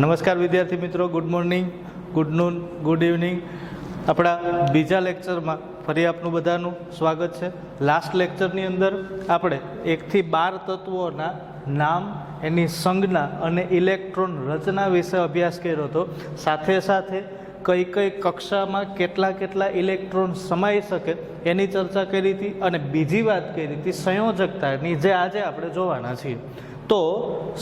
નમસ્કાર વિદ્યાર્થી મિત્રો, good morning, good noon, good evening. આપણા બીજા લેક્ચરમાં ફરી આપનું બધાનું સ્વાગત છે. લાસ્ટ લેક્ચરની અંદર આપણે 1 થી 12 તત્વોના નામ, એની સંજ્ઞા અને ઇલેક્ટ્રોન રચના વિશે અભ્યાસ કર્યો હતો. સાથે સાથે કઈ કઈ કક્ષામાં કેટલા ઇલેક્ટ્રોન સમાઈ શકે એની ચર્ચા કરી હતી. અને બીજી વાત કરી હતી સંયોજકતાની, જે આજે આપણે જોવાના છીએ. તો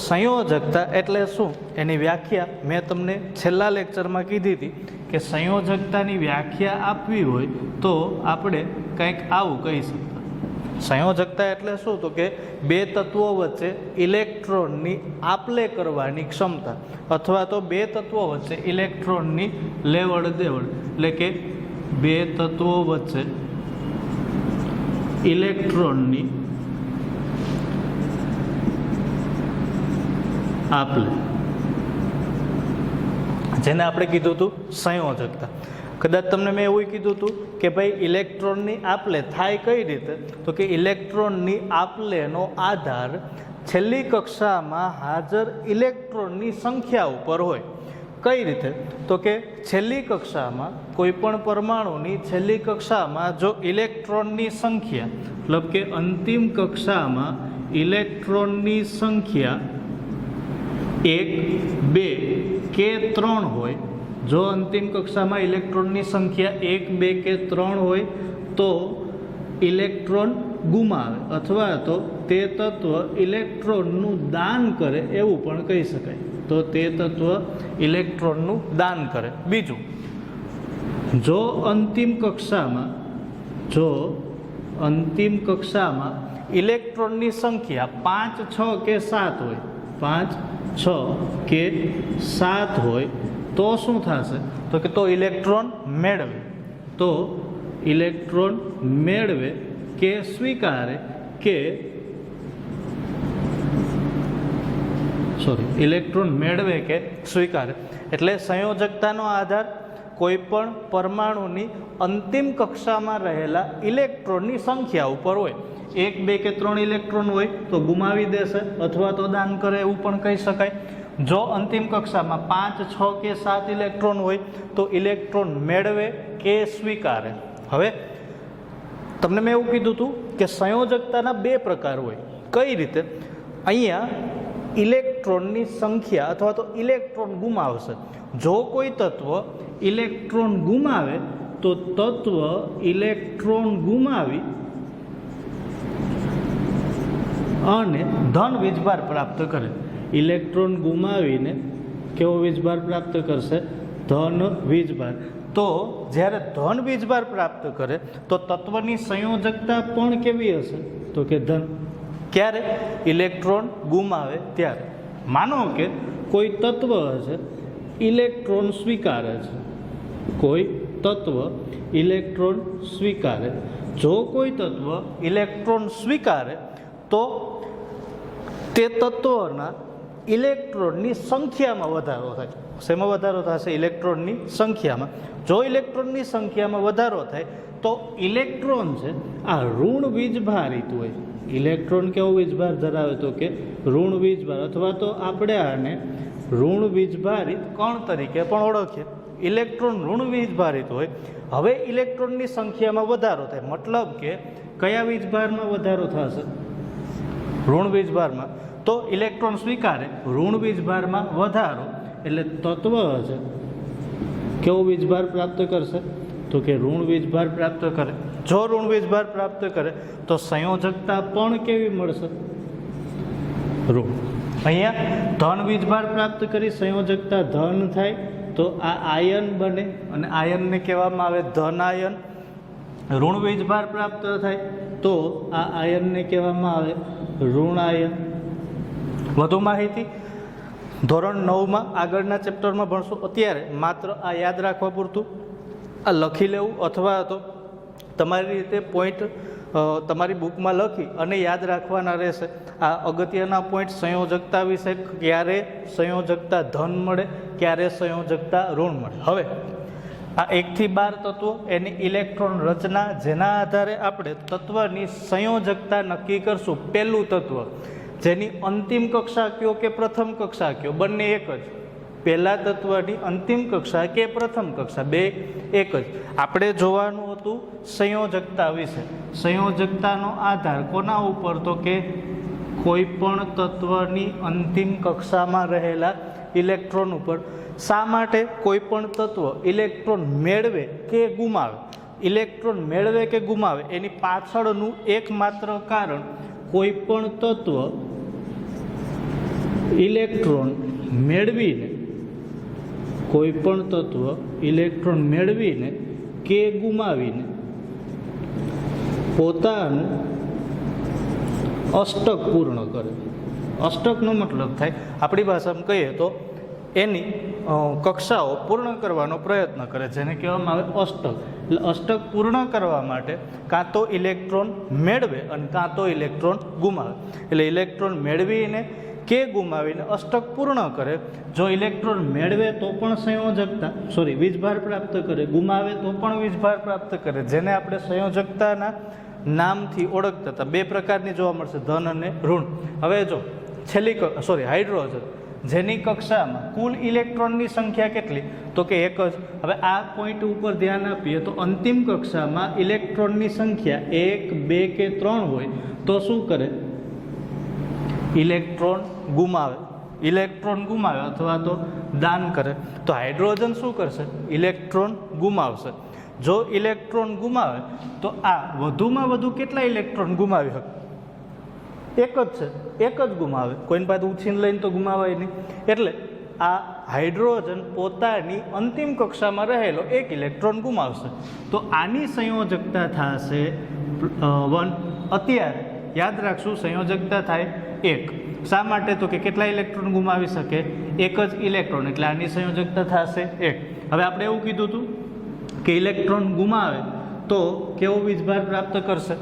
સંયોજકતા એટલે શું, એની વ્યાખ્યા મેં તમને છેલ્લા લેક્ચરમાં કીધી હતી કે સંયોજકતાની વ્યાખ્યા આપવી હોય તો આપણે કંઈક આવું કહી શકતા. સંયોજકતા એટલે શું, તો કે બે તત્વો વચ્ચે ઇલેક્ટ્રોનની આપલે કરવાની ક્ષમતા, અથવા તો બે તત્વો વચ્ચે ઇલેક્ટ્રોનની લેવડ દેવડ, એટલે કે બે તત્વો વચ્ચે ઇલેક્ટ્રોનની આપલે, જેને આપણે કીધું હતું સંયોજકતા. કદાચ તમને મેં એવું કીધું હતું કે ભાઈ ઇલેક્ટ્રોનની આપલે થાય કઈ રીતે, તો કે ઇલેક્ટ્રોનની આપલેનો આધાર છેલ્લી કક્ષામાં હાજર ઇલેક્ટ્રોનની સંખ્યા ઉપર હોય. કઈ રીતે, તો કે છેલ્લી કક્ષામાં કોઈ પણ પરમાણુની છેલ્લી કક્ષામાં જો ઇલેક્ટ્રોનની સંખ્યા, મતલબ કે અંતિમ કક્ષામાં ઇલેક્ટ્રોનની સંખ્યા 1, 2 કે 3 હોય, જો અંતિમ કક્ષામાં ઇલેક્ટ્રોનની સંખ્યા 1, 2 કે 3 હોય તો ઇલેક્ટ્રોન ગુમાવે, અથવા તો તે તત્વ ઇલેક્ટ્રોનનું દાન કરે એવું પણ કહી શકાય. તો તે તત્વ ઇલેક્ટ્રોનનું દાન કરે. બીજું, જો અંતિમ કક્ષામાં ઇલેક્ટ્રોનની સંખ્યા 5, 6 કે 7 હોય, 5, 6 કે 7 હોય તો શું થશે, તો કે તો ઇલેક્ટ્રોન મેળવે કે સ્વીકારે કે ઇલેક્ટ્રોન મેળવે કે સ્વીકારે. એટલે સંયોજકતાનો આધાર કોઈ પણ પરમાણુની અંતિમ કક્ષામાં રહેલા ઇલેક્ટ્રોનની સંખ્યા ઉપર હોય. 1, 2 કે 3 ઇલેક્ટ્રોન હોય તો ગુમાવી દેશે અથવા તો દાન કરે એવું પણ કહી શકાય. જો અંતિમ કક્ષામાં 5, 6 કે 7 ઇલેક્ટ્રોન હોય તો ઇલેક્ટ્રોન મેળવે કે સ્વીકારે. હવે તમને મેં એવું કીધું હતું કે સંયોજકતાના બે પ્રકાર હોય. કઈ રીતે, અહીંયા ઇલેક્ટ્રોનની સંખ્યા અથવા તો ઇલેક્ટ્રોન ગુમાવશે. જો કોઈ તત્વ ઇલેક્ટ્રોન ગુમાવે તો તત્વ ઇલેક્ટ્રોન ગુમાવી અને ધન વીજભાર પ્રાપ્ત કરે. ઇલેક્ટ્રોન ગુમાવીને કેવો વીજભાર પ્રાપ્ત કરશે, ધન વીજભાર. તો જ્યારે ધન વીજભાર પ્રાપ્ત કરે તો તત્વની સંયોજકતા પણ કેવી હશે, તો કે ધન. ક્યારે, ઇલેક્ટ્રોન ગુમાવે ત્યારે. માનો કે કોઈ તત્વ હશે ઇલેક્ટ્રોન સ્વીકારે છે, કોઈ તત્વ ઇલેક્ટ્રોન સ્વીકારે. જો કોઈ તત્વ ઇલેક્ટ્રોન સ્વીકારે તો તે તત્વના ઇલેક્ટ્રોનની સંખ્યામાં વધારો થાય. શેમાં વધારો થશે, ઇલેક્ટ્રોનની સંખ્યામાં. જો ઇલેક્ટ્રોનની સંખ્યામાં વધારો થાય તો ઇલેક્ટ્રોન છે આ ઋણ વીજભારિત હોય. ઇલેક્ટ્રોન કેવો વીજભાર ધરાવે, તો કે ઋણ વીજભાર, અથવા તો આપણે આને ઋણ વીજભારિત કણ તરીકે પણ ઓળખીએ. ઇલેક્ટ્રોન ઋણ વીજભારિત હોય. હવે ઇલેક્ટ્રોનની સંખ્યામાં વધારો થાય, મતલબ કે કયા વીજભારમાં વધારો થશે, ઋણ વીજભારમાં. તો ઇલેક્ટ્રોન સ્વીકારે, ઋણ વીજભારમાં વધારો, એટલે તત્વ હશે કેવો વીજભાર પ્રાપ્ત કરશે, તો કે ઋણ વીજભાર પ્રાપ્ત કરે. જો ઋણ વીજભાર પ્રાપ્ત કરે તો સંયોજકતા પણ કેવી મળશે, ઋણ. અહીંયા ધન વીજભાર પ્રાપ્ત કરી સંયોજકતા ધન થાય તો આ આયન બને, અને આયનને કહેવામાં આવે ધન આયન. ઋણ વીજભાર પ્રાપ્ત થાય તો આ આયનને કહેવામાં આવે ઋણ આયન. વધુ માહિતી ધોરણ 9માં આગળના ચેપ્ટરમાં ભણશું. અત્યારે માત્ર આ યાદ રાખવા પૂરતું આ લખી લેવું, અથવા તો તમારી રીતે પોઈન્ટ તમારી બુકમાં લખી અને યાદ રાખવાના રહેશે. આ અગત્યના પોઈન્ટ સંયોજકતા વિશે, ક્યારે સંયોજકતા ધન મળે, ક્યારે સંયોજકતા ઋણ મળે. હવે આ 1 થી 12 તત્વો, એની ઇલેક્ટ્રોન રચના, જેના આધારે આપણે તત્વની સંયોજકતા નક્કી કરશું. પહેલું તત્વ જેની અંતિમ કક્ષા કયો કે પ્રથમ કક્ષા કયો, બંને એક જ. પહેલા તત્વની અંતિમ કક્ષા કે પ્રથમ કક્ષા, બે એક જ. આપણે જોવાનું હતું સંયોજકતા વિશે. સંયોજકતાનો આધાર કોના ઉપર? તો કે કોઈ પણ તત્વની અંતિમ કક્ષામાં રહેલા ઇલેક્ટ્રોન ઉપર. શા માટે કોઈ પણ તત્વ ઇલેક્ટ્રોન મેળવે કે ગુમાવે? ઇલેક્ટ્રોન મેળવે કે ગુમાવે એની પાછળનું એકમાત્ર કારણ કોઈ પણ તત્વ ઇલેક્ટ્રોન મેળવીને, કોઈ પણ તત્વ ઇલેક્ટ્રોન મેળવીને કે ગુમાવીને પોતાનું અષ્ટક પૂર્ણ કરે. અષ્ટકનો મતલબ થાય આપણી ભાષામાં કહીએ તો એની કક્ષાઓ પૂર્ણ કરવાનો પ્રયત્ન કરે, જેને કહેવામાં આવે અષ્ટક. એટલે અષ્ટક પૂર્ણ કરવા માટે કાં તો ઇલેક્ટ્રોન મેળવે અને કાં તો ઇલેક્ટ્રોન ગુમાવે. એટલે ઇલેક્ટ્રોન મેળવીને કે ગુમાવીને અષ્ટક પૂર્ણ કરે. જો ઇલેક્ટ્રોન મેળવે તો પણ સંયોજકતા વીજભાર પ્રાપ્ત કરે, ગુમાવે તો પણ વીજભાર પ્રાપ્ત કરે, જેને આપણે સંયોજકતાના નામથી ઓળખતા હતા. બે પ્રકારની જોવા મળશે, ધન અને ઋણ. હવે જો છેલ્લી હાઇડ્રોજન, જેની કક્ષામાં કુલ ઇલેક્ટ્રોનની સંખ્યા કેટલી? તો કે એક જ. હવે આ પોઈન્ટ ઉપર ધ્યાન આપીએ તો અંતિમ કક્ષામાં ઇલેક્ટ્રોનની સંખ્યા 1, 2 કે 3 હોય તો શું કરે? ઇલેક્ટ્રોન ગુમાવે. ઇલેક્ટ્રોન ગુમાવે અથવા તો દાન કરે. તો હાઇડ્રોજન શું કરશે? ઇલેક્ટ્રોન ગુમાવશે. જો ઇલેક્ટ્રોન ગુમાવે તો આ વધુમાં વધુ કેટલા ઇલેક્ટ્રોન ગુમાવી શકે? એક જ છે, એક જ ગુમાવે. કોઈની પાસે ઉછીને લઈને તો ગુમાવાય નહીં. એટલે આ હાઇડ્રોજન પોતાની અંતિમ કક્ષામાં રહેલો એક ઇલેક્ટ્રોન ગુમાવશે. તો આની સંયોજકતા થશે 1. અત્યારે યાદ રાખશું સંયોજકતા થાય 1. શા માટે? તો કે કેટલા ઇલેક્ટ્રોન ગુમાવી શકે? એક જ ઇલેક્ટ્રોન. એટલે આની સંયોજકતા થશે 1. હવે આપણે એવું કીધું હતું કે ઇલેક્ટ્રોન ગુમાવે તો કેવો વીજભાર પ્રાપ્ત કરશે?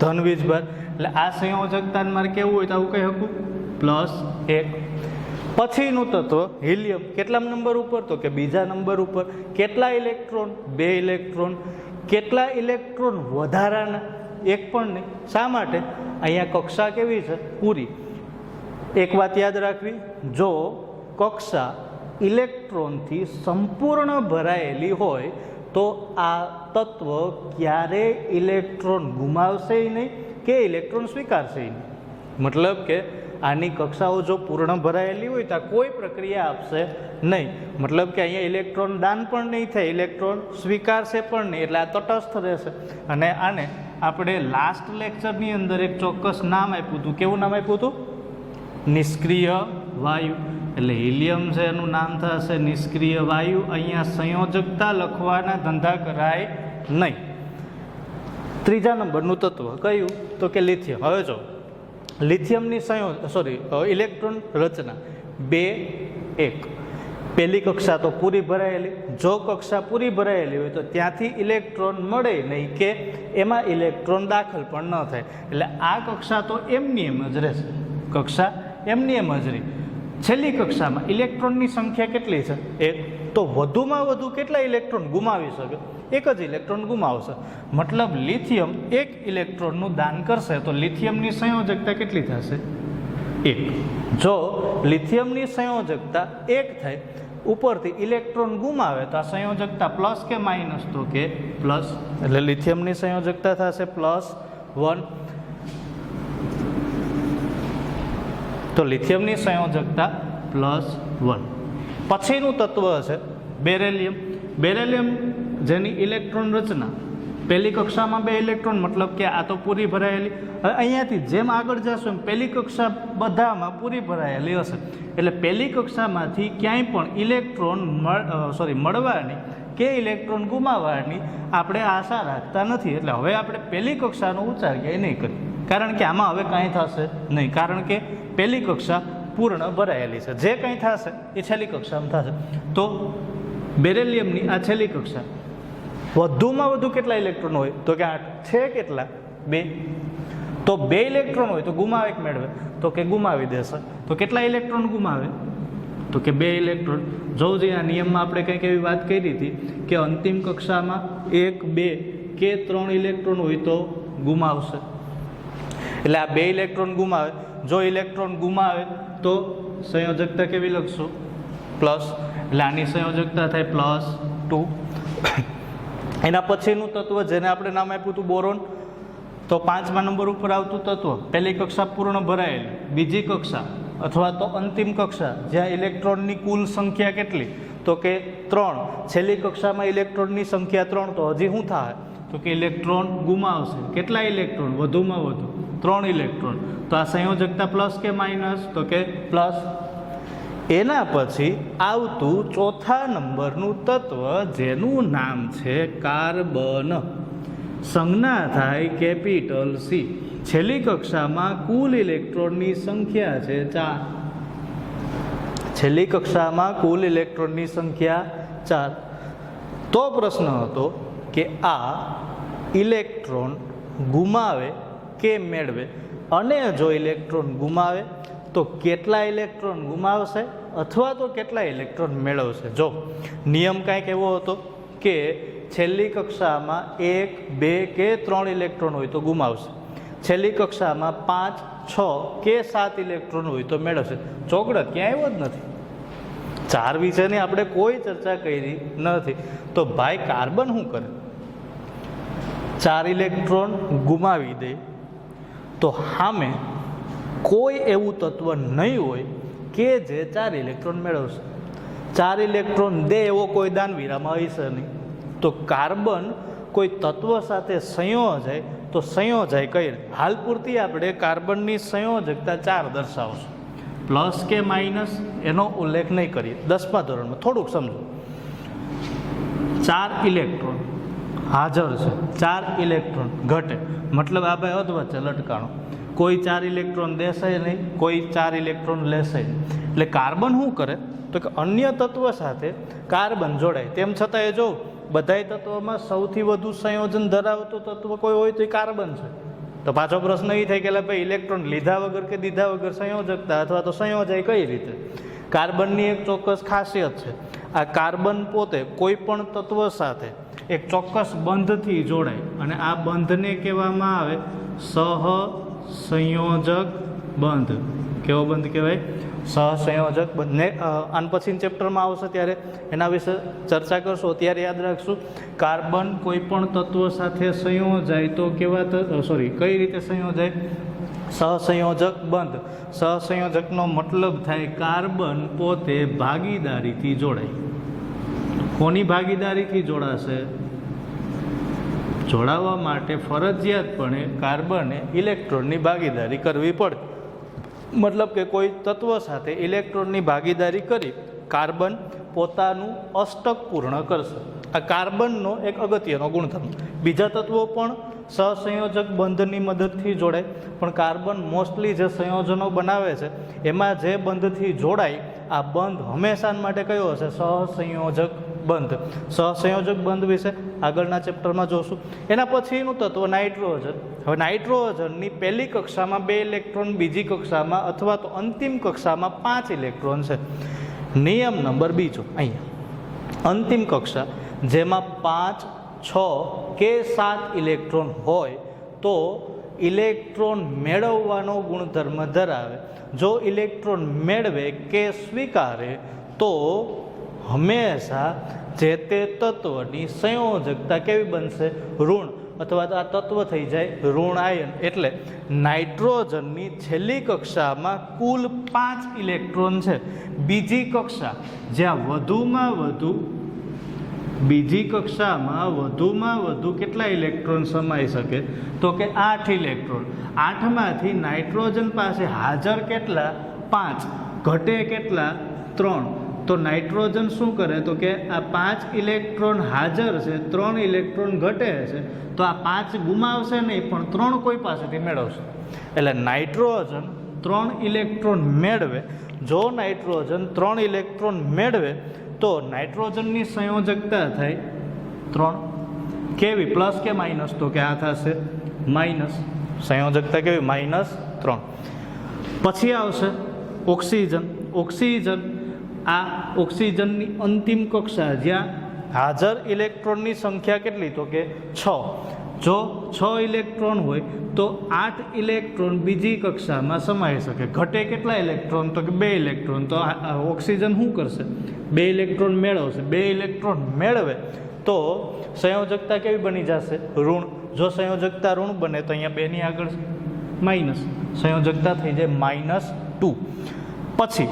ધન વીજભાર. એટલે આ સંયોજકતા મારે કેવું હોય તો આવું કહી શકું +1. પછીનું તત્વ હિલિયમ કેટલા નંબર ઉપર? તો કે બીજા નંબર ઉપર. કેટલા ઇલેક્ટ્રોન? 2 ઇલેક્ટ્રોન. કેટલા ઇલેક્ટ્રોન વધારાના? એક પણ નહીં. શા માટે? અહીંયા કક્ષા કેવી છે? પૂરી. એક વાત યાદ રાખવી, જો કક્ષા ઇલેક્ટ્રોનથી સંપૂર્ણ ભરાયેલી હોય તો આ તત્વ ક્યારેય ઇલેક્ટ્રોન ગુમાવશે નહીં કે ઇલેક્ટ્રોન સ્વીકારશે નહીં. મતલબ કે આની કક્ષાઓ જો પૂર્ણ ભરાયેલી હોય તો કોઈ પ્રક્રિયા આપશે નહીં. મતલબ કે અહીંયા ઇલેક્ટ્રોન દાન પણ નહીં થાય, ઇલેક્ટ્રોન સ્વીકારશે પણ નહીં. એટલે આ તટસ્થ રહેશે. અને આને આપણે લાસ્ટ લેક્ચરની અંદર એક ચોક્કસ નામ આપ્યું હતું. કેવું નામ આપ્યું હતું? નિષ્ક્રિય વાયુ. એટલે હિલિયમ છે એનું નામ થશે નિષ્ક્રિય વાયુ. અહીંયા સંયોજકતા લખવાના ધંધા કરાય નહીં. ત્રીજા નંબરનું તત્વ કયું? તો કે લિથિયમ. હવે જો લિથિયમની ઇલેક્ટ્રોન રચના 2, 1. પહેલી કક્ષા તો પૂરી ભરાયેલી. જો કક્ષા પૂરી ભરાયેલી હોય તો ત્યાંથી ઇલેક્ટ્રોન મળે નહીં કે એમાં ઇલેક્ટ્રોન દાખલ પણ ન થાય. એટલે આ કક્ષા તો એમની એમ જ રહેશે. કક્ષા એમની એમ જ રહી. છેલ્લી કક્ષામાં ઇલેક્ટ્રોનની સંખ્યા કેટલી છે? 1. તો વધુમાં વધુ કેટલા ઇલેક્ટ્રોન ગુમાવી શકે? એક જ ઇલેક્ટ્રોન ગુમાવશે. મતલબ લિથિયમ 1 ઇલેક્ટ્રોનનું દાન કરશે તો લિથિયમની સંયોજકતા કેટલી થશે? 1. જો લિથિયમની સંયોજકતા 1 થાય, ઉપરથી ઇલેક્ટ્રોન ગુમાવે તો આ સંયોજકતા પ્લસ કે માઇનસ? તો કે પ્લસ. એટલે લિથિયમની સંયોજકતા થશે +1. તો લિથિયમની સંયોજકતા +1. પછીનું તત્વ છે બેરેલિયમ. બેરેલિયમ જેની ઇલેક્ટ્રોન રચના પહેલી કક્ષામાં 2 ઇલેક્ટ્રોન, મતલબ કે આ તો પૂરી ભરાયેલી. હવે અહીંયાથી જેમ આગળ જશો એમ પહેલી કક્ષા બધામાં પૂરી ભરાયેલી હશે. એટલે પહેલી કક્ષામાંથી ક્યાંય પણ ઇલેક્ટ્રોન મળવાની કે ઇલેક્ટ્રોન ગુમાવવાની આપણે આશા રાખતા નથી. એટલે હવે આપણે પહેલી કક્ષાનો ઉચ્ચાર ક્યાંય નહીં કરીએ, કારણ કે આમાં હવે કાંઈ થશે નહીં. કારણ કે પહેલી કક્ષા પૂર્ણ ભરાયેલી છે. જે કંઈ થશે એ છેલ્લી કક્ષામાં થશે. તો બેરેલિયમની આ છેલ્લી કક્ષા વધુમાં વધુ કેટલા ઇલેક્ટ્રોન હોય? તો કે 8 છે. કેટલા? 2. તો 2 ઇલેક્ટ્રોન હોય તો ગુમાવે કે મેળવે? તો કે ગુમાવી દેશે. તો કેટલા ઇલેક્ટ્રોન ગુમાવે? તો કે 2 ઇલેક્ટ્રોન. જોવું જોઈએ આ નિયમમાં આપણે કંઈક એવી વાત કરી હતી કે અંતિમ કક્ષામાં 1, 2 કે 3 ઇલેક્ટ્રોન હોય તો ગુમાવશે. એટલે આ 2 ઇલેક્ટ્રોન ગુમાવે. જો ઇલેક્ટ્રોન ગુમાવે તો સંયોજકતા કેવી લખશું? પ્લસ, એટલે આની સંયોજકતા થાય +2. એના પછીનું તત્વ જેને આપણે નામ આપ્યું હતું બોરોન, તો 5મા નંબર ઉપર આવતું તત્વ, પહેલી કક્ષા પૂર્ણ ભરાયેલી, બીજી કક્ષા અથવા તો અંતિમ કક્ષા જ્યાં ઇલેક્ટ્રોનની કુલ સંખ્યા કેટલી, તો કે 3, છેલ્લી કક્ષામાં ઇલેક્ટ્રોનની સંખ્યા 3, તો હજી શું થાય, તો કે ઇલેક્ટ્રોન ગુમાવશે. કેટલા ઇલેક્ટ્રોન? વધુમાં વધુ 3 ઇલેક્ટ્રોન. તો આ સંયોજકતા પ્લસ કે માઇનસ, તો કે પ્લસ. એના પછી આવતું ચોથા નંબરનું તત્વ જેનું નામ છે કાર્બન, સંજ્ઞા થાય કેપિટલ સી. છેલ્લી કક્ષામાં કુલ ઇલેક્ટ્રોનની સંખ્યા છે 4. છેલ્લી કક્ષામાં કુલ ઇલેક્ટ્રોનની સંખ્યા 4. તો પ્રશ્ન હતો કે આ ઇલેક્ટ્રોન ગુમાવે કે મેળવે, અને જો ઇલેક્ટ્રોન ગુમાવે તો કેટલા ઇલેક્ટ્રોન ગુમાવશે અથવા તો કેટલા ઇલેક્ટ્રોન મેળવશે. જો નિયમ કાંઈક એવો હતો કે છેલ્લી કક્ષામાં 1, 2 કે 3 ઇલેક્ટ્રોન હોય તો ગુમાવશે, છેલ્લી કક્ષામાં 5, 6 કે 7 ઇલેક્ટ્રોન હોય તો મેળવશે. ચોકડ ક્યાંય એવો જ નથી. 4 વિશેની આપણે કોઈ ચર્ચા કરી નથી. તો ભાઈ કાર્બન શું કરે? 4 ઇલેક્ટ્રોન ગુમાવી દે તો સામે કોઈ એવું તત્વ નહીં હોય કે જે 4 ઇલેક્ટ્રોન મેળવશે. 4 ઇલેક્ટ્રોન દે એવો કોઈ દાનવીરામાં હશે નહીં. તો કાર્બન કોઈ તત્વ સાથે સંયોજાય તો સંયોજાય કઈ? હાલ પૂરતી આપણે કાર્બનની સંયોજકતા 4 દર્શાવશું, પ્લસ કે માઇનસ એનો ઉલ્લેખ નહીં કરીએ. 10મા ધોરણમાં થોડુંક સમજો. 4 ઇલેક્ટ્રોન હાજર છે, 4 ઇલેક્ટ્રોન ઘટે, મતલબ આ ભાઈ અધવચ્ચે લટકાણો. કોઈ 4 ઇલેક્ટ્રોન દેશે નહીં, કોઈ 4 ઇલેક્ટ્રોન લેશે નહીં. એટલે કાર્બન શું કરે તો કે અન્ય તત્વ સાથે કાર્બન જોડાય. તેમ છતાં એ જો બધાય તત્વોમાં સૌથી વધુ સંયોજન ધરાવતું તત્વ કોઈ હોય તો એ કાર્બન છે. તો પાછો પ્રશ્ન એ થાય કે ભાઈ ઇલેક્ટ્રોન લીધા વગર કે દીધા વગર સંયોજકતા અથવા તો સંયોજાય કઈ રીતે? કાર્બનની એક ચોક્કસ ખાસિયત છે, આ કાર્બન પોતે કોઈ પણ તત્વ સાથે એક ચોક્કસ બંધથી જોડાય, અને આ બંધને કહેવામાં આવે સહસંયોજક બંધ. કેવો બંધ કહેવાય? સહસંયોજક બંધ. ને આન પછીના ચેપ્ટરમાં આવશે ત્યારે એના વિશે ચર્ચા કરશો. ત્યારે યાદ રાખશું, કાર્બન કોઈ પણ તત્વ સાથે સંયોજાય તો કેવા કઈ રીતે સંયોજાય? સહસંયોજક બંધ. સહસંયોજકનો મતલબ થાય કાર્બન પોતે ભાગીદારીથી જોડાય. કોની ભાગીદારીથી જોડાશે? જોડાવા માટે ફરજિયાતપણે કાર્બને ઇલેક્ટ્રોનની ભાગીદારી કરવી પડે. મતલબ કે કોઈ તત્વ સાથે ઇલેક્ટ્રોનની ભાગીદારી કરી કાર્બન પોતાનું અષ્ટક પૂર્ણ કરશે. આ કાર્બનનો એક અગત્યનો ગુણધર્મ. બીજા તત્વો પણ સહસંયોજક બંધની મદદથી જોડાય, પણ કાર્બન મોસ્ટલી જે સંયોજનો બનાવે છે એમાં જે બંધથી જોડાય આ બંધ હંમેશા માટે કયો હશે? સહસંયોજક બંધ. સહસંયોજક બંધ વિશે આગળના ચેપ્ટરમાં જોશું. એના પછીનું તત્વ નાઇટ્રોજન. હવે નાઇટ્રોજનની પહેલી કક્ષામાં 2 ઇલેક્ટ્રોન, બીજી કક્ષામાં અથવા તો અંતિમ કક્ષામાં 5 ઇલેક્ટ્રોન છે. નિયમ નંબર 2 અહીંયા અંતિમ કક્ષા જેમાં 5, 6 કે 7 ઇલેક્ટ્રોન હોય તો ઇલેક્ટ્રોન મેળવવાનો ગુણધર્મ ધરાવે. જો ઇલેક્ટ્રોન મેળવે કે સ્વીકારે તો હંમેશા જે તે તત્વની સંયોજકતા કેવી બનશે? ઋણ, અથવા તો આ તત્વ થઈ જાય ઋણ આયન. એટલે નાઇટ્રોજનની છેલ્લી કક્ષામાં કુલ 5 ઇલેક્ટ્રોન છે. બીજી કક્ષા જ્યાં બીજી કક્ષામાં વધુમાં વધુ કેટલા ઇલેક્ટ્રોન સમાઈ શકે? તો કે 8 ઇલેક્ટ્રોન. 8માંથી નાઇટ્રોજન પાસે હાજર કેટલા? 5. ઘટે કેટલા? 3. તો નાઇટ્રોજન શું કરે તો કે આ 5 ઇલેક્ટ્રોન હાજર છે, 3 ઇલેક્ટ્રોન ઘટે છે, તો આ 5 ગુમાવશે નહીં પણ 3 કોઈ પાસેથી મેળવશે. એટલે નાઇટ્રોજન 3 ઇલેક્ટ્રોન મેળવે. જો નાઇટ્રોજન 3 ઇલેક્ટ્રોન મેળવે તો નાઇટ્રોજનની સંયોજકતા થાય 3. કેવી? પ્લસ કે માઇનસ? તો કે આ થશે માઇનસ. સંયોજકતા કેવી? -3. પછી આવશે ઓક્સિજન. આ ઓક્સિજનની અંતિમ કક્ષા જ્યાં હાજર ઇલેક્ટ્રોનની સંખ્યા કેટલી? તો કે 6. જો 6 ઇલેક્ટ્રોન હોય તો 8 ઇલેક્ટ્રોન બીજી કક્ષામાં સમાઈ શકે. ઘટે કેટલા ઇલેક્ટ્રોન? તો કે 2 ઇલેક્ટ્રોન. તો ઓક્સિજન શું કરશે? 2 ઇલેક્ટ્રોન મેળવશે. 2 ઇલેક્ટ્રોન મેળવે તો સંયોજકતા કેવી બની જશે? ઋણ. જો સંયોજકતા ઋણ બને તો અહીંયા 2 ની આગળ માઇનસ, સંયોજકતા થઈ જાય -2. પછી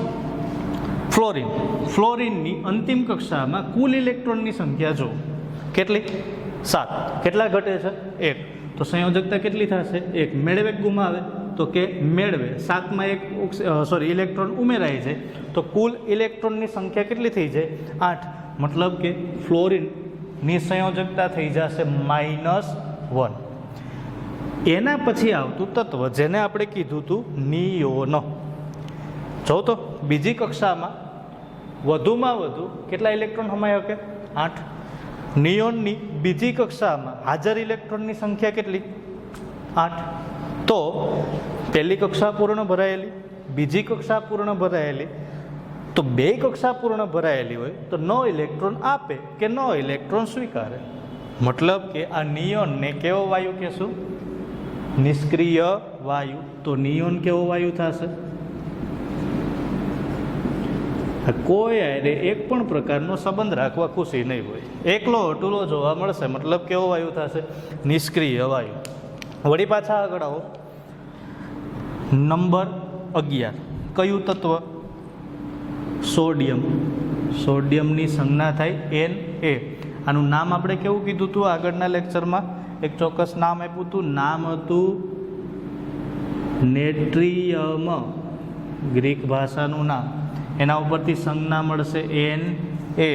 ફ્લોરિન. ફ્લોરિનની અંતિમ કક્ષામાં કુલ ઇલેક્ટ્રોનની સંખ્યા જો કેટલી? 7. કેટલા ઘટે છે? 1. તો સંયોજકતા કેટલી થશે? 1. મેળવે કે ગુમાવે? તો કે મેળવે. 7માં 1 ઇલેક્ટ્રોન ઉમેરાય છે તો કુલ ઇલેક્ટ્રોનની સંખ્યા કેટલી થઈ જાય? 8. મતલબ કે ફ્લોરિનની સંયોજકતા થઈ જશે -1. એના પછી આવતું તત્વ જેને આપણે કીધું હતું નિયોન. જો તો બીજી કક્ષામાં વધુમાં વધુ કેટલા ઇલેક્ટ્રોન સમાઈ શકે? 8. નિયોનની બીજી કક્ષામાં હાજર ઇલેક્ટ્રોનની સંખ્યા કેટલી? 8. તો પહેલી કક્ષા પૂર્ણ ભરાયેલી, બીજી કક્ષા પૂર્ણ ભરાયેલી, તો 2 કક્ષા પૂર્ણ ભરાયેલી હોય તો 9 ઇલેક્ટ્રોન આપે કે 9 ઇલેક્ટ્રોન સ્વીકારે. મતલબ કે આ નિયોનને કેવો વાયુ કહેશું? નિષ્ક્રિય વાયુ. તો નિયોન કેવો વાયુ થશે? કોઈ આરે એક પણ પ્રકારનો સંબંધ રાખવા ખુશી નહીં હોય, એકલો અટુલો જોવા મળશે. મતલબ કેવો વાયુ થશે? નિષ્ક્રિય વાયુ. વળી પાછા આગળ આવો. નંબર 11. કયું તત્વ? સોડિયમ. સોડિયમની સંજ્ઞા થાય Na. આનું નામ આપણે કેવું કીધું હતું આગળના લેક્ચરમાં? એક ચોક્કસ નામ આપ્યું હતું. નામ હતું નેટ્રિયમ, ગ્રીક ભાષાનું નામ. એના ઉપરથી સંજ્ઞા મળશે Na.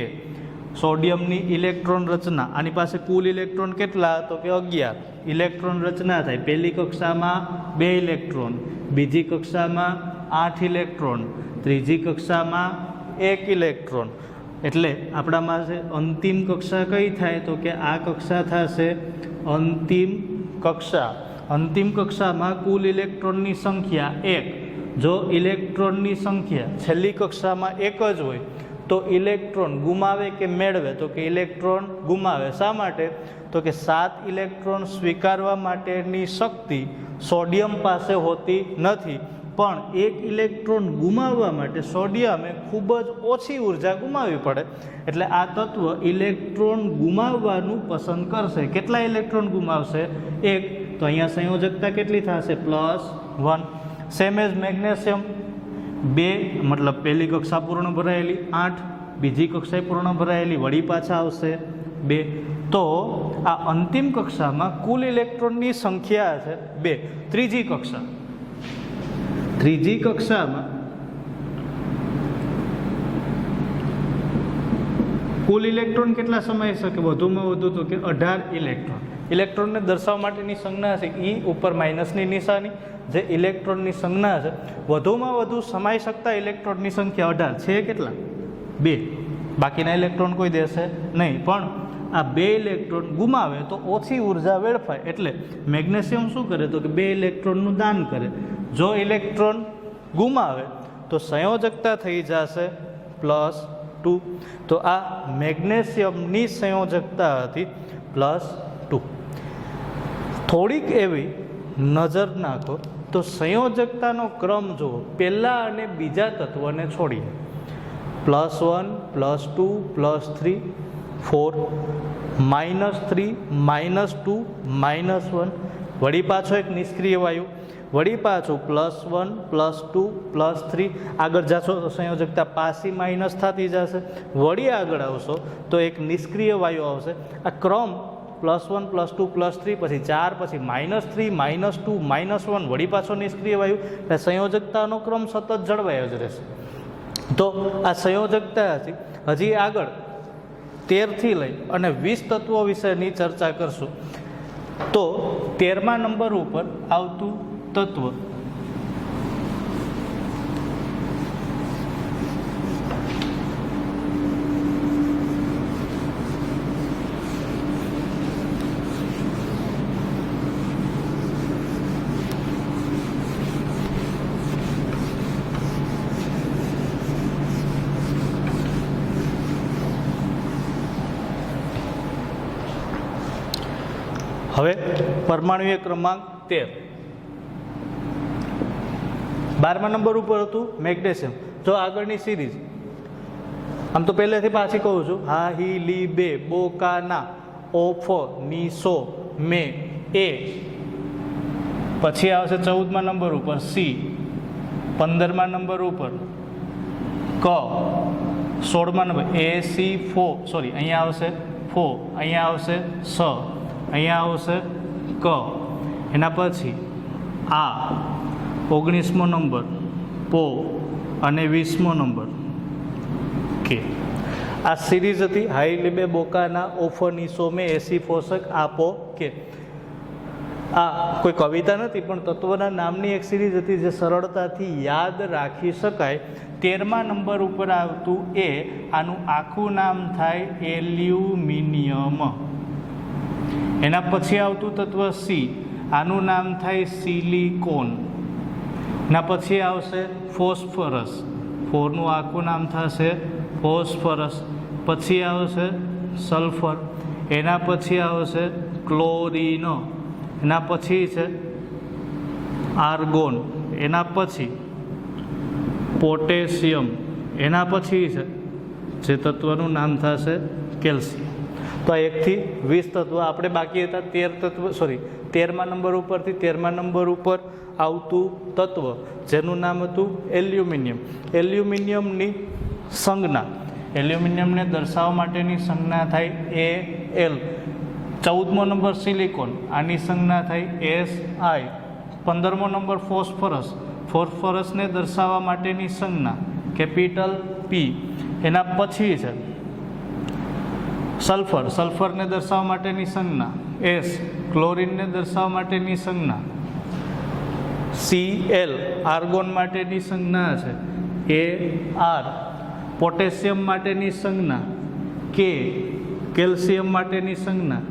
સોડિયમની ઇલેક્ટ્રોન રચના. આની પાસે કુલ ઇલેક્ટ્રોન કેટલા? તો કે 11 ઇલેક્ટ્રોન રચના થાય. પહેલી કક્ષામાં 2 ઇલેક્ટ્રોન, બીજી કક્ષામાં 8 ઇલેક્ટ્રોન, ત્રીજી કક્ષામાં 1 ઇલેક્ટ્રોન. એટલે આપણા પાસે અંતિમ કક્ષા કઈ થાય? તો કે આ કક્ષા થશે અંતિમ કક્ષા. અંતિમ કક્ષામાં કુલ ઇલેક્ટ્રોનની સંખ્યા 1. જો ઇલેક્ટ્રોનની સંખ્યા છેલ્લી કક્ષામાં 1 જ હોય તો ઇલેક્ટ્રોન ગુમાવે કે મેળવે? તો કે ઇલેક્ટ્રોન ગુમાવે. શા માટે? તો કે 7 ઇલેક્ટ્રોન સ્વીકારવા માટેની શક્તિ સોડિયમ પાસે હોતી નથી, પણ 1 ઇલેક્ટ્રોન ગુમાવવા માટે સોડિયમે ખૂબ જ ઓછી ઉર્જા ગુમાવવી પડે. એટલે આ તત્વ ઇલેક્ટ્રોન ગુમાવવાનું પસંદ કરશે. કેટલા ઇલેક્ટ્રોન ગુમાવશે? 1. તો અહીંયા સંયોજકતા કેટલી થશે? +1. Same as magnesium. 2 મતલબ પહેલી કક્ષા પૂર્ણ ભરાયેલી 8, બીજી કક્ષાએ પૂર્ણ ભરાયેલી, વળી પાછા આવશે 2. તો આ અંતિમ કક્ષામાં કુલ ઇલેક્ટ્રોનની સંખ્યા છે 2. ત્રીજી કક્ષા. ત્રીજી કક્ષામાં કુલ ઇલેક્ટ્રોન કેટલા સમાઈ શકે? વધુમાં વધુ તો કે 18 ઇલેક્ટ્રોન. ઇલેક્ટ્રોનને દર્શાવવા માટેની સંજ્ઞા છે E ઉપર માઇનસની નિશાની. જે ઇલેક્ટ્રોનની સંજ્ઞા છે, વધુમાં વધુ સમાઈ શકતા ઇલેક્ટ્રોનની સંખ્યા 18 છે. કેટલા? 2. બાકીના ઇલેક્ટ્રોન કોઈ દેશે નહીં. પણ આ 2 ઇલેક્ટ્રોન ગુમાવે તો ઓછી ઉર્જા વેડફાય. એટલે મેગ્નેશિયમ શું કરે? તો કે 2 ઇલેક્ટ્રોનનું દાન કરે. જો ઇલેક્ટ્રોન ગુમાવે તો સંયોજકતા થઈ જશે +2. તો આ મેગ્નેશિયમની સંયોજકતા હતી +2. થોડીક એવી નજર નાખો તો સંયોજકતાનો ક્રમ જુઓ. પહેલા અને બીજા તત્વને છોડીને +1, +2, +3, 4, -3, -2, -1. વળી પાછો એક નિષ્ક્રિય વાયુ, વળી પાછું +1, +2, +3. આગળ જશો તો સંયોજકતા પાછી માઇનસ થતી જશે. વળી આગળ આવશો તો એક નિષ્ક્રિય વાયુ આવશે. આ ક્રમ +1, +2, +3, પછી 4, પછી -3, -2, -1, વળી પાછો નિષ્ક્રિય વાયુ. એટલે સંયોજકતાનો ક્રમ સતત જળવાયો જ રહેશે. તો આ સંયોજકતા હજી આગળ 13થી લઈ અને 20 તત્વો વિશેની ચર્ચા કરશું. તો 13મા નંબર ઉપર આવતું તત્વ હવે પરમાણુય ક્રમાંક 13. 12મા નંબર ઉપર હતું મેગ્નેશિયમ. જો આગળની સિરીઝ આમ તો પહેલેથી પાછી કહું છું, હા હી લી બે બો કા ના ઓ ફ ની સો મે એ. પછી આવશે 14મા નંબર ઉપર સી, 15મા નંબર ઉપર ક, 16મા નંબર એ સી ફો, સોરી અહીંયા આવશે ફો, અહીંયા આવશે સ, અહીંયા આવશે ક. એના પછી આ 19મો નંબર પો અને 20મો નંબર કે. આ સિરીઝ હતી હાઈ લીબે બોકાના ઓફરની સોમે એસી ફોસક આપો કે. આ કોઈ કવિતા નથી પણ તત્વના નામની એક સિરીઝ હતી જે સરળતાથી યાદ રાખી શકાય. 13મા નંબર ઉપર આવતું એ, આનું આખું નામ થાય એલ્યુમિનિયમ. એના પછી આવતું તત્વ સી, આનું નામ થાય સિલિકોન. એના પછી આવશે ફોસ્ફરસ, ફોરનું આખું નામ થશે ફોસ્ફરસ. પછી આવશે સલ્ફર, એના પછી આવશે ક્લોરિન, એના પછી છે આર્ગોન, એના પછી પોટેશિયમ, એના પછી છે જે તત્વનું નામ થશે કેલ્શિયમ. તો આ 1 થી 20 તત્વ આપણે બાકી હતા. 13 તત્વ, સોરી 13મા નંબર ઉપરથી 13મા નંબર ઉપર આવતું તત્વ જેનું નામ હતું એલ્યુમિનિયમ. એલ્યુમિનિયમની સંજ્ઞા, એલ્યુમિનિયમને દર્શાવવા માટેની સંજ્ઞા થાય એ એલ. 14મો નંબર સિલિકોન, આની સંજ્ઞા થાય એસ આઈ. 15મો નંબર ફોસ્ફરસ, ફોસ્ફરસને દર્શાવવા માટેની સંજ્ઞા કેપિટલ પી. એના પછી છે સલ્ફર, સલ્ફરને દર્શાવવા માટેની સંજ્ઞા એસ. ક્લોરિનને દર્શાવવા માટેની સંજ્ઞા Cl. આર્ગોન માટેની સંજ્ઞા છે Ar. પોટેશિયમ માટેની સંજ્ઞા K. કેલ્શિયમ માટેની સંજ્ઞા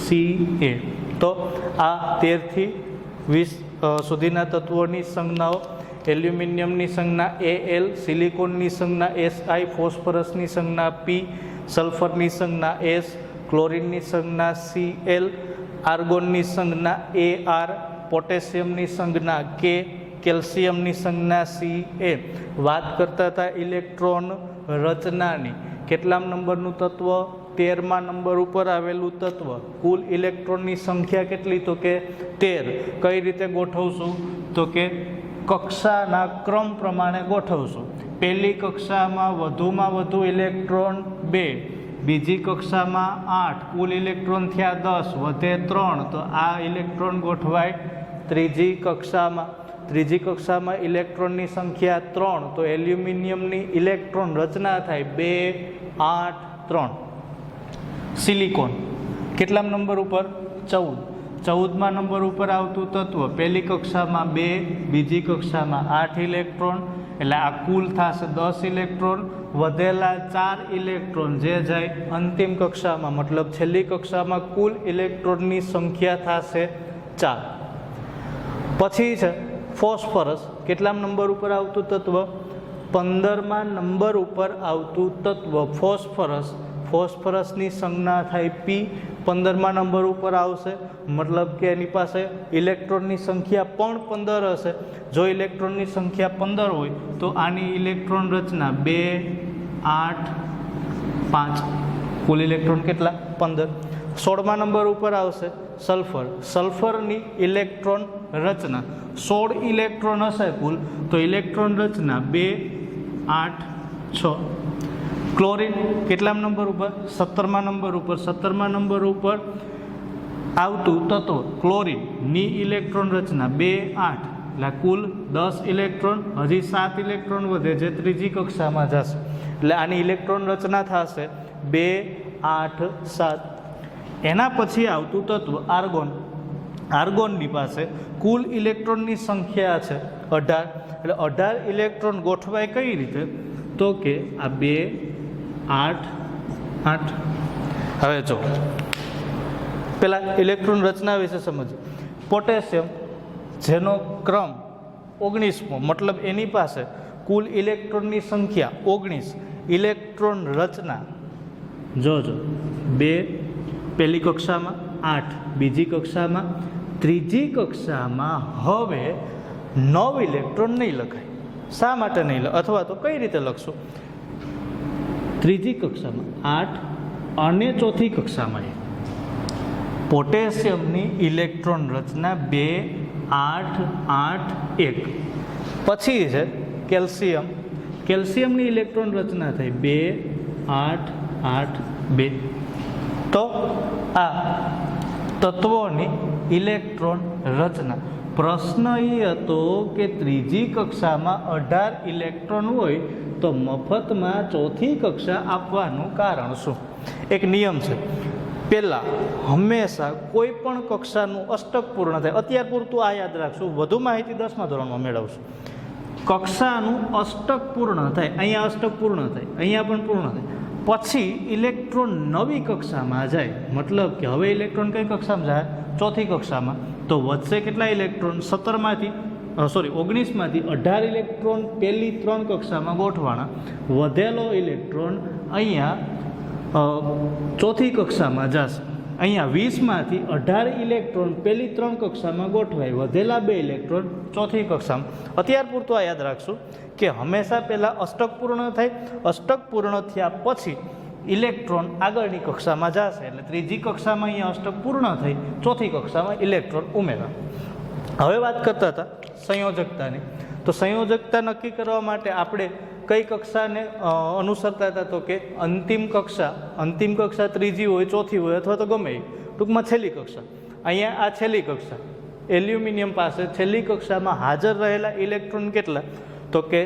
Ca. તો આ 13 થી 20 સુધીના તત્વોની સંજ્ઞાઓ. એલ્યુમિનિયમની સંજ્ઞા Al, સિલિકોનની સંજ્ઞા Si, ફોસ્ફરસની સંજ્ઞા P, સલ્ફરની સંજ્ઞા S, ક્લોરિનની સંજ્ઞા Cl, આર્ગોનની સંજ્ઞા Ar, પોટેશિયમની સંજ્ઞા K, કેલ્શિયમની સંજ્ઞા Ca. વાત કરતા હતા ઇલેક્ટ્રોન રચનાની. કેટલામ નંબરનું તત્વ? 13મા નંબર ઉપર આવેલું તત્વ. કુલ ઇલેક્ટ્રોનની સંખ્યા કેટલી? તો કે 13. કઈ રીતે ગોઠવશું? તો કે કક્ષાના ક્રમ પ્રમાણે ગોઠવશું. પહેલી કક્ષામાં વધુમાં વધુ ઇલેક્ટ્રોન 2, બીજી કક્ષામાં 8, કુલ ઇલેક્ટ્રોન થયા 10, વધે 3, તો આ ઇલેક્ટ્રોન ગોઠવાય ત્રીજી કક્ષામાં. ત્રીજી કક્ષામાં ઇલેક્ટ્રોનની સંખ્યા 3, તો એલ્યુમિનિયમની ઇલેક્ટ્રોન રચના થાય 2, 8, 3. સિલિકોન કેટલામ નંબર ઉપર? 14. 14મા નંબર ઉપર આવતું તત્વ. પહેલી કક્ષામાં 2, બીજી કક્ષામાં 8 ઇલેક્ટ્રોન, એટલે આ કુલ થશે 10 ઇલેક્ટ્રોન. વધેલા 4 ઇલેક્ટ્રોન જે જાય અંતિમ કક્ષામાં, મતલબ છેલ્લી કક્ષામાં, કુલ ઇલેક્ટ્રોનની સંખ્યા થશે 4. પછી છે ફોસ્ફરસ. કેટલામ નંબર ઉપર આવતું તત્વ? 15મા નંબર ઉપર આવતું તત્વ ફોસ્ફરસ. ફોસ્ફરસની સંજ્ઞા થાય P. 15મા નંબર ઉપર આવશે, મતલબ કે એની પાસે ઇલેક્ટ્રોનની સંખ્યા પણ 15 હશે. જો ઇલેક્ટ્રોનની સંખ્યા 15 હોય તો આની ઇલેક્ટ્રોન રચના 2, 8, 5. કુલ ઇલેક્ટ્રોન કેટલા? 15. 16મા નંબર ઉપર આવશે સલ્ફર. સલ્ફરની ઇલેક્ટ્રોન રચના 16 ઇલેક્ટ્રોન હશે કુલ, તો ઇલેક્ટ્રોન રચના 2, 8, 6. ક્લોરિન કેટલામ નંબર ઉપર? 17મા નંબર ઉપર. 17મા નંબર ઉપર આવતું તત્વ ક્લોરિનની ઇલેક્ટ્રોન રચના 2, 8, એટલે કુલ 10 ઇલેક્ટ્રોન. હજી 7 ઇલેક્ટ્રોન વધે જે ત્રીજી કક્ષામાં જશે, એટલે આની ઇલેક્ટ્રોન રચના થશે 2, 8, 7. એના પછી આવતું તત્વ આર્ગોન. આર્ગોનની પાસે કુલ ઇલેક્ટ્રોનની સંખ્યા છે 18, એટલે 18 ઇલેક્ટ્રોન ગોઠવાય કઈ રીતે? તો કે આ 2, 8, 8. હવે જો પેલા ઇલેક્ટ્રોન રચના વિશે સમજીએ. પોટેશિયમ જેનો ક્રમ 19મો, મતલબ એની પાસે કુલ ઇલેક્ટ્રોનની સંખ્યા 19. ઇલેક્ટ્રોન રચના જોજો 2 પહેલી કક્ષામાં, 8 બીજી કક્ષામાં, ત્રીજી કક્ષામાં હવે 9 ઇલેક્ટ્રોન નહીં લખાય. શા માટે નહીં અથવા તો કઈ રીતે લખશું? ત્રીજી કક્ષામાં 8 અને ચોથી કક્ષામાં 1. પોટેશિયમની ઇલેક્ટ્રોન રચના 2, 8, 8, 1. પછી છે કેલ્શિયમ. કેલ્શિયમની ઇલેક્ટ્રોન રચના થઈ 2, 8, 8, 2. તો આ તત્વોની ઇલેક્ટ્રોન રચના. પ્રશ્ન એ હતો કે ત્રીજી કક્ષામાં 18 ઇલેક્ટ્રોન હોય તો મફતમાં ચોથી કક્ષા આપવાનું કારણ શું? એક નિયમ છે, પહેલાં હંમેશા કોઈ પણ કક્ષાનું અષ્ટક પૂર્ણ થાય. અત્યાર પૂરતું આ યાદ રાખશું, વધુ માહિતી 10મા ધોરણમાં મેળવશું. કક્ષાનું અષ્ટક પૂર્ણ થાય, અહીંયા અષ્ટક પૂર્ણ થાય, અહીંયા પણ પૂર્ણ થાય, પછી ઇલેક્ટ્રોન નવી કક્ષામાં જાય. મતલબ કે હવે ઇલેક્ટ્રોન કઈ કક્ષામાં જાય? ચોથી કક્ષામાં. તો વધશે કેટલા ઇલેક્ટ્રોન? 19માંથી 18 ઇલેક્ટ્રોન પહેલી 3 કક્ષામાં ગોઠવાના. વધેલો ઇલેક્ટ્રોન અહીંયા ચોથી કક્ષામાં જશે. અહીંયા 20માંથી 18 ઇલેક્ટ્રોન પહેલી 3 કક્ષામાં ગોઠવાય, વધેલા 2 ઇલેક્ટ્રોન ચોથી કક્ષામાં. અત્યાર પૂરતું આ યાદ રાખશું કે હંમેશા પહેલાં અષ્ટક પૂર્ણ થાય, અષ્ટક પૂર્ણ થયા પછી ઇલેક્ટ્રોન આગળની કક્ષામાં જશે. એટલે ત્રીજી કક્ષામાં અહીંયા અષ્ટક પૂર્ણ થઈ, ચોથી કક્ષામાં ઇલેક્ટ્રોન ઉમેરા. હવે વાત કરતા હતા સંયોજકતાની. તો સંયોજકતા નક્કી કરવા માટે આપણે કઈ કક્ષાને અનુસરતા હતા? તો કે અંતિમ કક્ષા ત્રીજી હોય, ચોથી હોય અથવા તો ગમે એ, ટૂંકમાં છેલ્લી કક્ષા. અહીંયા આ છેલ્લી કક્ષા એલ્યુમિનિયમ પાસે છેલ્લી કક્ષામાં હાજર રહેલા ઇલેક્ટ્રોન કેટલા? તો કે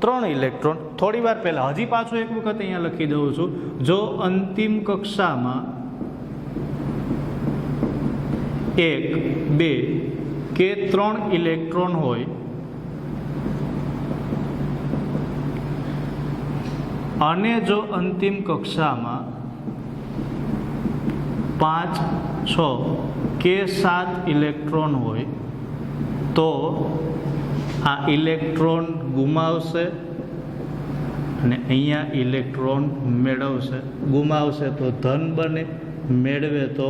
3 ઇલેક્ટ્રોન. થોડી વાર પહેલાં હજી પાછું એક વખત અહીંયા લખી દઉં છું. જો અંતિમ કક્ષામાં 1, 2 કે 3 ઇલેક્ટ્રોન હોય અને જો અંતિમ કક્ષામાં 5, 6 કે 7 ઇલેક્ટ્રોન હોય તો આ ઇલેક્ટ્રોન ગુમાવશે અને અહીંયા ઇલેક્ટ્રોન મેળવશે. ગુમાવશે તો ધન બને, મેળવે તો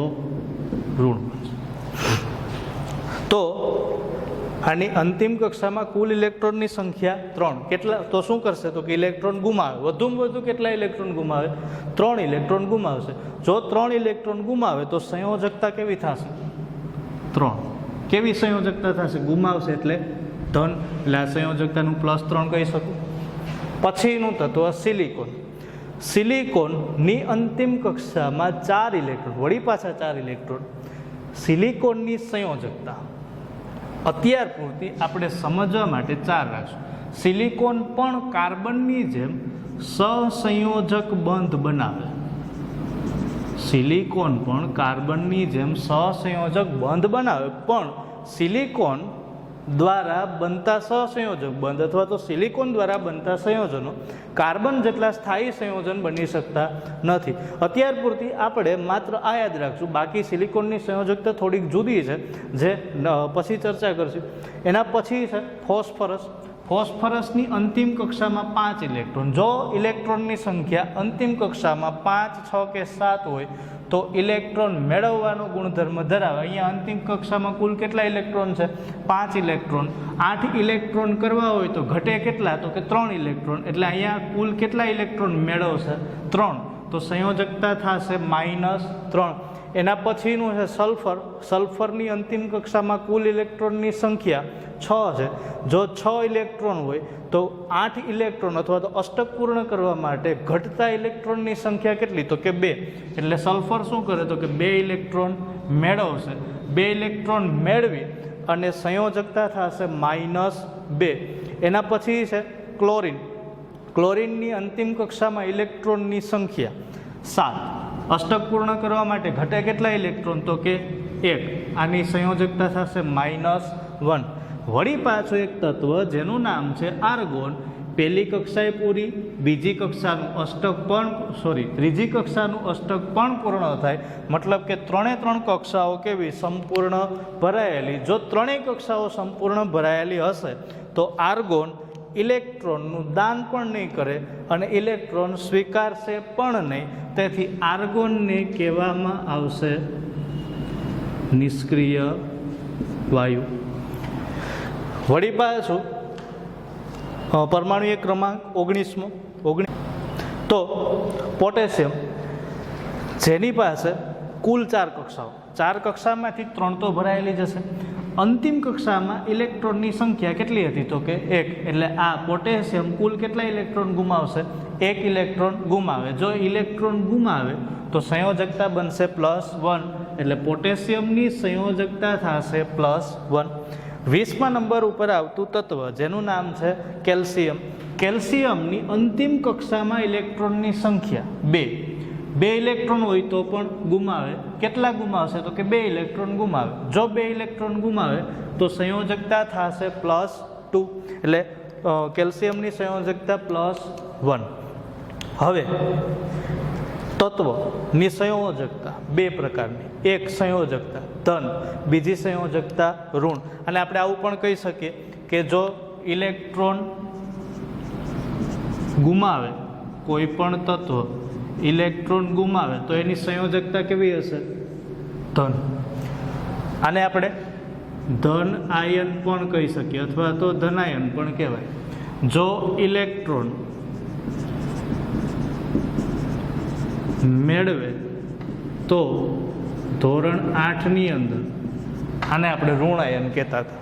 ઋણ બનશે. તો આની અંતિમ કક્ષામાં કુલ ઇલેક્ટ્રોનની સંખ્યા 3. કેટલા? તો શું કરશે? તો કે ઇલેક્ટ્રોન ગુમાવે. વધુમાં વધુ કેટલા ઇલેક્ટ્રોન ગુમાવે? 3 ઇલેક્ટ્રોન ગુમાવશે. જો 3 ઇલેક્ટ્રોન ગુમાવે તો સંયોજકતા કેવી થશે? 3. કેવી સંયોજકતા થશે? ગુમાવશે એટલે ધન, એટલે આ સંયોજકતાનું +3 કહી શકું. પછીનું તત્વ સિલિકોન. સિલિકોનની અંતિમ કક્ષામાં 4 ઇલેક્ટ્રોન, વળી પાછા 4 ઇલેક્ટ્રોન. સિલિકોનની સંયોજકતા અત્યાર પૂરતી આપણે સમજવા માટે 4 રાખશું. સિલિકોન પણ કાર્બનની જેમ સહસંયોજક બંધ બનાવે. સિલિકોન પણ કાર્બનની જેમ સહસંયોજક બંધ બનાવે, પણ સિલિકોન દ્વારા બનતા સહસંયોજક બંધ અથવા તો સિલિકોન દ્વારા બનતા સંયોજનો કાર્બન જેટલા સ્થાયી સંયોજન બની શકતા નથી. અત્યાર પૂરતી આપણે માત્ર આ યાદ રાખશું. બાકી સિલિકોનની સંયોજકતા થોડીક જુદી છે, જે પછી ચર્ચા કરશું. એના પછી છે ફોસ્ફરસ. ફોસ્ફરસની અંતિમ કક્ષામાં 5 ઇલેક્ટ્રોન. જો ઇલેક્ટ્રોનની સંખ્યા અંતિમ કક્ષામાં 5, 6 કે 7 હોય તો ઇલેક્ટ્રોન મેળવવાનો ગુણધર્મ ધરાવે. અહીંયા અંતિમ કક્ષામાં કુલ કેટલા ઇલેક્ટ્રોન છે? 5 ઇલેક્ટ્રોન. 8 ઇલેક્ટ્રોન કરવા હોય તો ઘટે કેટલા? તો કે 3 ઇલેક્ટ્રોન. એટલે અહીંયા કુલ કેટલા ઇલેક્ટ્રોન મેળવશે? 3. તો સંયોજકતા થશે -3. એના પછીનું છે સલ્ફર. સલ્ફરની અંતિમ કક્ષામાં કુલ ઇલેક્ટ્રોનની સંખ્યા 6 છે. જો 6 ઇલેક્ટ્રોન હોય તો 8 ઇલેક્ટ્રોન અથવા તો અષ્ટક પૂર્ણ કરવા માટે ઘટતા ઇલેક્ટ્રોનની સંખ્યા કેટલી? તો કે 2. એટલે સલ્ફર શું કરે? તો કે 2 ઇલેક્ટ્રોન મેળવશે. 2 ઇલેક્ટ્રોન મેળવી અને સંયોજકતા થશે -2. એના પછી છે ક્લોરિન. ક્લોરિનની અંતિમ કક્ષામાં ઇલેક્ટ્રોનની સંખ્યા 7. અષ્ટક પૂર્ણ કરવા માટે ઘટે કેટલા ઇલેક્ટ્રોન? તો કે 1. આની સંયોજકતા થશે -1. વળી પાછું એક તત્વ જેનું નામ છે આર્ગોન. પહેલી કક્ષાએ પૂરી, ત્રીજી કક્ષાનું અષ્ટક પણ પૂર્ણ થાય. મતલબ કે 3 કક્ષાઓ કેવી? સંપૂર્ણ ભરાયેલી. જો 3 કક્ષાઓ સંપૂર્ણ ભરાયેલી હશે તો આર્ગોન ઇલેક્ટ્રોનનું દાન પણ નહીં કરે અને ઇલેક્ટ્રોન સ્વીકારશે પણ નહીં. તેથી આર્ગોનને કહેવામાં આવશે નિષ્ક્રિય વાયુ. વળી પાછું પરમાણુ ક્રમાંક 19 તો પોટેશિયમ જેની પાસે કુલ 4 કક્ષાઓ, 4 કક્ષામાંથી 3 તો ભરાયેલી જશે. અંતિમ કક્ષામાં ઇલેક્ટ્રોનની સંખ્યા કેટલી હતી તો કે 1. એટલે આ પોટેશિયમ કુલ કેટલા ઇલેક્ટ્રોન ગુમાવશે? 1 ઇલેક્ટ્રોન ગુમાવે. જો ઇલેક્ટ્રોન ગુમાવે તો સંયોજકતા બનશે +1. એટલે પોટેશિયમની સંયોજકતા થશે +1. 20મા નંબર ઉપર આવતું તત્વ જેનું નામ છે કેલ્શિયમ. કેલ્શિયમની અંતિમ કક્ષામાં ઇલેક્ટ્રોનની સંખ્યા 2. 2 ઇલેક્ટ્રોન હોય તો પણ ગુમાવે. કેટલા ગુમાવશે તો કે 2 ઇલેક્ટ્રોન ગુમાવે. જો 2 ઇલેક્ટ્રોન ગુમાવે તો સંયોજકતા થશે +2. એટલે કેલ્શિયમની સંયોજકતા +1. હવે તત્વની સંયોજકતા 2 પ્રકારની. એક સંયોજકતા ધન, બીજી સંયોજકતા ઋણ. અને આપણે આવું પણ કહી શકીએ કે જો ઇલેક્ટ્રોન ગુમાવે, કોઈ પણ તત્વ ઇલેક્ટ્રોન ગુમાવે તો એની સંયોજકતા કેવી હશે? ધન. આને આપણે ધન આયન પણ કહી શકીએ અથવા તો ધનાયન પણ કહેવાય. જો ઇલેક્ટ્રોન મેળવે તો ધોરણ 8ની અંદર આને આપણે ઋણાયન કહેતા હતા.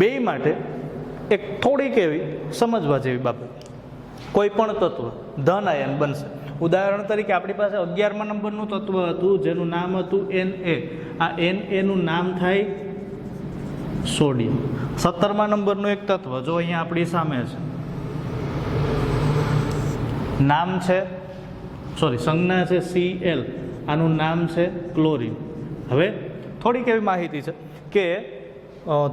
બે માટે એક થોડીક એવી સમજવા જેવી બાબત, કોઈ પણ તત્વ ધન આયન બનશે. ઉદાહરણ તરીકે આપણી પાસે 11મા નંબરનું તત્વ હતું જેનું નામ હતું Na. આ Na નું નામ થાય સોડિયમ. 17મા નંબરનું એક તત્વ જો અહીંયા આપણી સામે છે, નામ છે સંજ્ઞા છે Cl, આનું નામ છે ક્લોરીન. હવે થોડીક એવી માહિતી છે કે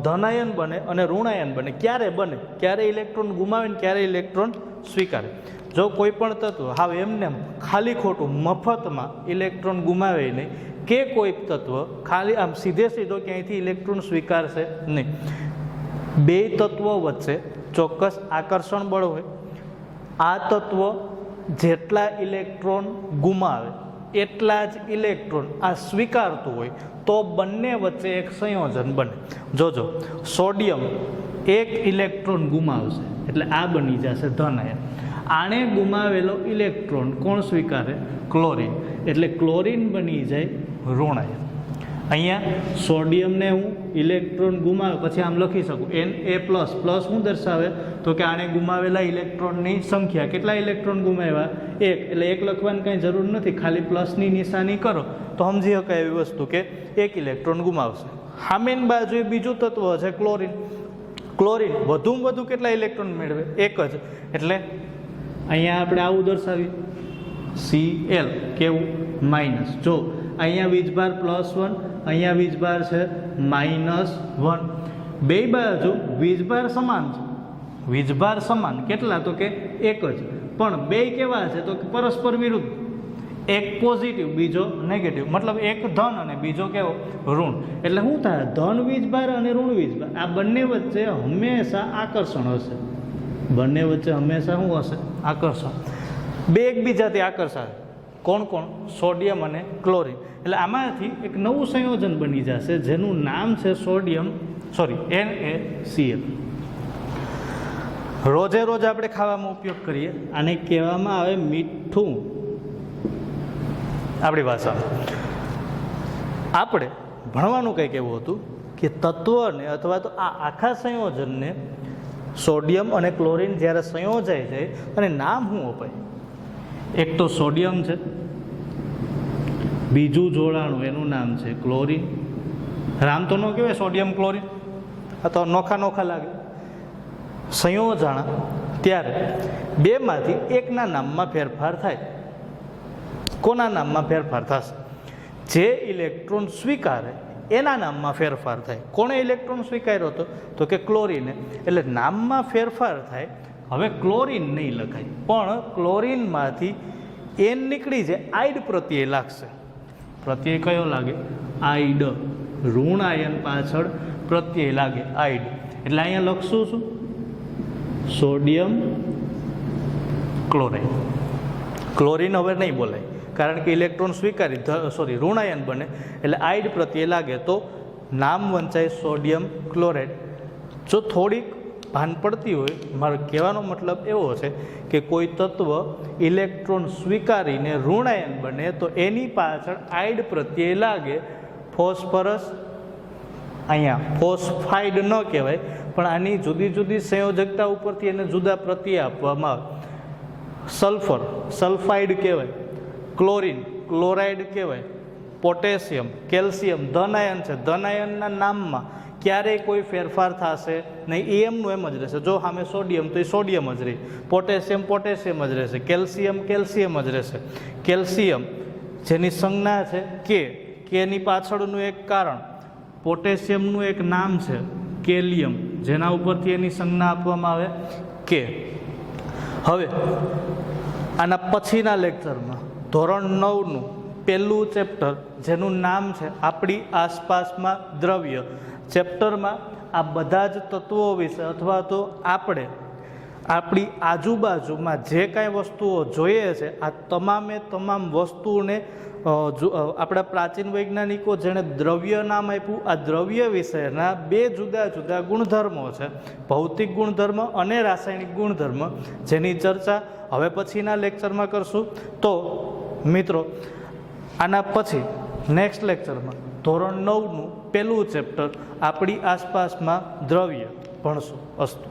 ધનાયન બને અને ઋણાયન બને. ક્યારે બને? ક્યારે ઇલેક્ટ્રોન ગુમાવે ને ક્યારે ઇલેક્ટ્રોન સ્વીકારે. જો કોઈ પણ તત્વ હાવ એમને ખાલી ખોટું મફતમાં ઇલેક્ટ્રોન ગુમાવે નહીં, કે કોઈ તત્વ ખાલી આમ સીધો ક્યાંયથી ઇલેક્ટ્રોન સ્વીકારશે નહીં. બે તત્વો વચ્ચે ચોક્કસ આકર્ષણ બળ હોય. આ તત્વ જેટલા ઇલેક્ટ્રોન ગુમાવે એટલા જ ઇલેક્ટ્રોન આ સ્વીકારતું હોય તો બંને વચ્ચે એક સંયોજન બને. જોજો, સોડિયમ 1 ઇલેક્ટ્રોન ગુમાવશે એટલે આ બની જશે ધનાયન. આણે ગુમાવેલો ઇલેક્ટ્રોન કોણ સ્વીકારે? ક્લોરીન. એટલે ક્લોરીન બની જાય ઋણાયન. અહીંયા સોડિયમને હું ઇલેક્ટ્રોન ગુમાવે પછી આમ લખી શકું Na+. પ્લસ શું દર્શાવે તો કે આણે ગુમાવેલા ઇલેક્ટ્રોનની સંખ્યા. કેટલા ઇલેક્ટ્રોન ગુમાવ્યા? 1. એટલે 1 લખવાની કાંઈ જરૂર નથી, ખાલી પ્લસની નિશાની કરો તો સમજી શકાય એવી વસ્તુ કે 1 ઇલેક્ટ્રોન ગુમાવશે. સામેની બાજુએ બીજું તત્વ છે ક્લોરીન. ક્લોરીન વધુમાં વધુ કેટલા ઇલેક્ટ્રોન મેળવે? 1 જ. એટલે અહીંયા આપણે આવું દર્શાવીએ Cl કેવું? માઇનસ. જો અહીંયા વીજભાર +1, અહીંયા વીજભાર છે -1. બે બાજુ વીજભાર સમાન છે. વીજભાર સમાન કેટલા તો કે 1 જ. પણ બે કેવા છે તો કે પરસ્પર વિરુદ્ધ. એક પોઝિટિવ, બીજો નેગેટિવ. મતલબ એક ધન અને બીજો કેવો? ઋણ. એટલે શું થાય? ધન વીજભાર અને ઋણ વીજભાર આ બંને વચ્ચે હંમેશા આકર્ષણ હશે. બંને વચ્ચે હંમેશા શું હશે? આકર્ષણ. બે એકબીજાથી આકર્ષાય. કોણ કોણ? સોડિયમ અને ક્લોરીન. એટલે આમાંથી એક નવું સંયોજન બની જશે જેનું નામ છે NaCl. રોજે રોજ આપણે ખાવામાં ઉપયોગ કરીએ, આને કહેવામાં આવે મીઠું આપણી ભાષામાં. આપણે ભણવાનું કંઈક એવું હતું કે તત્વને અથવા તો આ આખા સંયોજનને સોડિયમ અને ક્લોરીન જ્યારે સંયોજાય જાય અને નામ શું અપાય? એક તો સોડિયમ છે, બીજું જોડાણું એનું નામ છે ક્લોરીન. રામ તો ન કહેવાય સોડિયમ ક્લોરીન, આ તો નોખા લાગે. સંયોજાણા ત્યારે બેમાંથી એકના નામમાં ફેરફાર થાય. કોના નામમાં ફેરફાર થશે? જે ઇલેક્ટ્રોન સ્વીકારે એના નામમાં ફેરફાર થાય. કોણે ઇલેક્ટ્રોન સ્વીકાર્યો હતો તો કે ક્લોરીને. એટલે નામમાં ફેરફાર થાય. હવે ક્લોરીન નહીં લખાય, પણ ક્લોરીનમાંથી એન નીકળી જાય, આઈડ પ્રત્યય લાગશે. પ્રત્યય કયો લાગે? આઈડ. ઋણાયન પાછળ પ્રત્યય લાગે આઈડ. એટલે અહીંયા લખશું શું? Sodium chloride. ક્લોરીન હવે નહીં બોલાય કારણ કે ઇલેક્ટ્રોન સ્વીકારી ઋણાયન બને એટલે આઈડ પ્રત્યે લાગે તો નામ વંચાય સોડિયમ ક્લોરાઇડ. જો થોડીક ભાન પડતી હોય, મારો કહેવાનો મતલબ એવો છે કે કોઈ તત્વ ઇલેક્ટ્રોન સ્વીકારીને ઋણાયન બને તો એની પાછળ આઇડ પ્રત્યય લાગે. ફોસ્ફરસ અહીંયા ફોસ્ફાઇડ ન કહેવાય, પણ આની જુદી જુદી સંયોજકતા ઉપરથી એને જુદા પ્રત્યય આપવામાં આવે. સલ્ફર સલ્ફાઇડ કહેવાય, ક્લોરિન ક્લોરાઇડ કહેવાય, પોટેશિયમ કેલ્શિયમ ધન આયન છે. ધન આયનના નામમાં ક્યારેય કોઈ ફેરફાર થશે નહીં, એમનું એમ જ રહેશે. જો સામે સોડિયમ તો એ સોડિયમ જ રહે, પોટેશિયમ પોટેશિયમ જ રહેશે, કેલ્શિયમ કેલ્શિયમ જ રહેશે. કેલ્શિયમ જેની સંજ્ઞા છે કેની પાછળનું એક કારણ, પોટેશિયમનું એક નામ છે કેલિયમ, જેના ઉપરથી એની સંજ્ઞા આપવામાં આવે કે. હવે આના પછીના લેક્ચરમાં ધોરણ 9નું પહેલું ચેપ્ટર જેનું નામ છે આપણી આસપાસમાં દ્રવ્ય, ચેપ્ટરમાં આ બધા જ તત્વો વિશે અથવા તો આપણે આપણી આજુબાજુમાં જે કાંઈ વસ્તુઓ જોઈએ છે આ તમામે તમામ વસ્તુઓને આપણા પ્રાચીન વૈજ્ઞાનિકો જેણે દ્રવ્ય નામ આપ્યું, આ દ્રવ્ય વિશેના બે જુદા જુદા ગુણધર્મો છે, ભૌતિક ગુણધર્મ અને રાસાયણિક ગુણધર્મ, જેની ચર્ચા હવે પછીના લેક્ચરમાં કરશું. તો મિત્રો આના પછી નેક્સ્ટ લેક્ચરમાં ધોરણ 9નું પહેલું ચેપ્ટર આપણી આસપાસમાં દ્રવ્ય ભણશું. અસ્તુ.